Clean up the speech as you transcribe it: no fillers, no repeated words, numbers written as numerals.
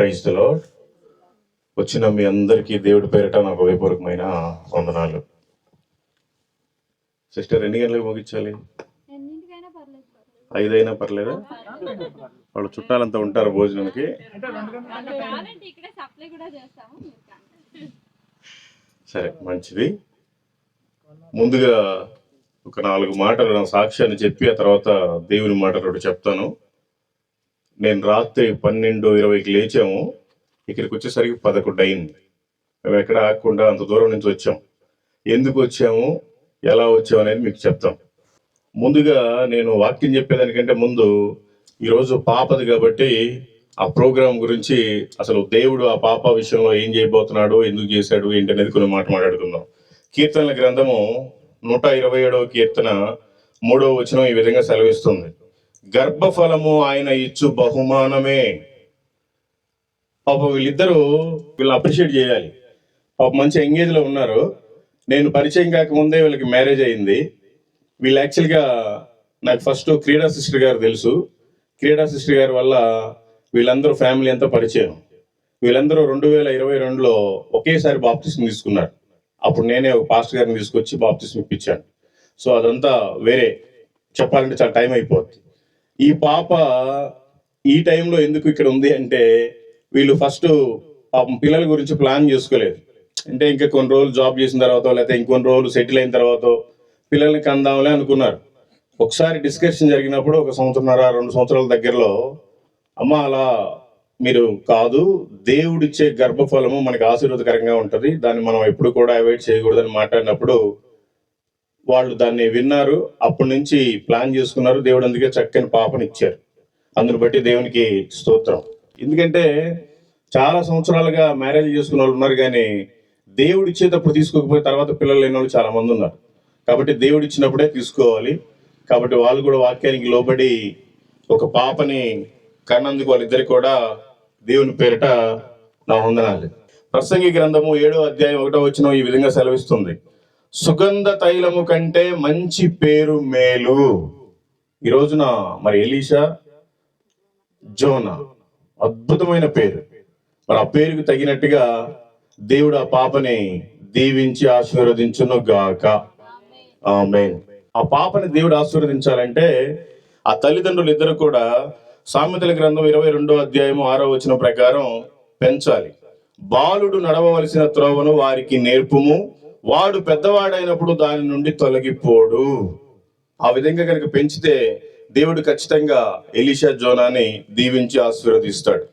Praise the lord. వచ్చిన మీ అందరికీ దేవుడి పేరిట నా హృదయపూర్వకమైన వందనాలు. సిస్టర్ ఎన్ని గంటలకు ముగించాలి? 5 అయినా పర్లేదా? వాళ్ళు చుట్టాలంతా ఉంటారు భోజనానికి. సరే, మంచిది. ముందుగా ఒక 4 మాటలు నా సాక్ష్యాన్ని చెప్పి ఆ తర్వాత దేవుని మాటలు ఒకటి చెప్తాను. నేను రాత్రి 12:20కి లేచాము. ఇక్కడికి వచ్చేసరికి 11 అయింది. మేము ఎక్కడ ఆగకుండా అంత దూరం నుంచి వచ్చాం. ఎందుకు వచ్చాము, ఎలా వచ్చాము అనేది మీకు చెప్తాం. ముందుగా నేను వాక్యం చెప్పేదానికంటే ముందు ఈరోజు పాపది కాబట్టి ఆ ప్రోగ్రాం గురించి, అసలు దేవుడు ఆ పాప విషయంలో ఏం చేయబోతున్నాడు, ఎందుకు చేశాడు, ఏంటి అనేది కొన్ని మాట్లాడుకుందాం. కీర్తనల గ్రంథము 127వ కీర్తన 3వ వచనం ఈ విధంగా సెలవిస్తుంది: గర్భఫలము ఆయన ఇచ్చు బహుమానమే. పాప వీళ్ళని అప్రిషియేట్ చేయాలి. పాప మంచి ఎంగేజ్ లో ఉన్నారు. నేను పరిచయం కాకముందే వీళ్ళకి మ్యారేజ్ అయింది. వీళ్ళు యాక్చువల్గా నాకు ఫస్ట్ క్రీడా సిస్టర్ గారు తెలుసు. క్రీడా సిస్టర్ గారి వల్ల వీళ్ళందరూ ఫ్యామిలీ అంతా పరిచయం. వీళ్ళందరూ 2022లో ఒకేసారి బాప్తిస్మం తీసుకున్నారు. అప్పుడు నేనే ఒక పాస్టర్ గారిని తీసుకొచ్చి బాప్తిస్మం ఇప్పించాను. సో అదంతా వేరే, చెప్పాలంటే చాలా టైం అయిపోద్ది. ఈ పాప ఈ టైంలో ఎందుకు ఇక్కడ ఉంది అంటే, వీళ్ళు ఫస్ట్ పాపం పిల్లల గురించి ప్లాన్ చేసుకోలేదు. అంటే ఇంకా కొన్ని రోజులు జాబ్ చేసిన తర్వాత, లేకపోతే ఇంకొన్ని రోజులు సెటిల్ అయిన తర్వాత పిల్లల్ని కందాంలే అనుకున్నారు. ఒకసారి డిస్కషన్ జరిగినప్పుడు 1 సంవత్సరంన్నర 2 సంవత్సరాల దగ్గరలో, అమ్మ అలా మీరు కాదు, దేవుడిచ్చే గర్భఫలము మనకి ఆశీర్వాదకరంగా ఉంటుంది, దాన్ని మనం ఎప్పుడు కూడా అవాయిడ్ చేయకూడదని మాట్లాడినప్పుడు వాళ్ళు దాన్ని విన్నారు. అప్పటి నుంచి ప్లాన్ చేసుకున్నారు. దేవుడు అందుకే చక్కని పాపని ఇచ్చారు. అందుని బట్టి దేవునికి స్తోత్రం. ఎందుకంటే చాలా సంవత్సరాలుగా మ్యారేజ్ చేసుకున్న వాళ్ళు ఉన్నారు, కానీ దేవుడు ఇచ్చేటప్పుడు తీసుకోకపోతే తర్వాత పిల్లలు లేని వాళ్ళు చాలా మంది ఉన్నారు. కాబట్టి దేవుడు ఇచ్చినప్పుడే తీసుకోవాలి. కాబట్టి వాళ్ళు కూడా వాక్యానికి లోబడి ఒక పాపని కన్నందుకు వాళ్ళిద్దరికి కూడా దేవుని పేరిట నా వందనాలు. ప్రసంగి గ్రంథము 7వ అధ్యాయం 1వ వచనం ఈ విధంగా సెలవిస్తుంది: సుగంధ తైలము కంటే మంచి పేరు మేలు. ఈ రోజున మరి ఎలీషా, జోనా అద్భుతమైన పేరు. మరి ఆ పేరుకు తగినట్టుగా దేవుడు ఆ పాపని దీవించి ఆశీర్వదించును గాక. ఆమేన్. ఆ పాపని దేవుడు ఆశీర్వదించాలంటే ఆ తల్లిదండ్రులు ఇద్దరు కూడా సామెతల గ్రంథం 22వ అధ్యాయము 6వ వచనం ప్రకారం పెంచాలి. బాలుడు నడవవలసిన త్రోవను వారికి నేర్పుము, వాడు పెద్దవాడైనప్పుడు దాని నుండి తొలగిపోడు. ఆ విధంగా కనుక పెంచితే దేవుడు ఖచ్చితంగా ఎలీషా, జోనాని దీవించి ఆశీర్వదిస్తాడు.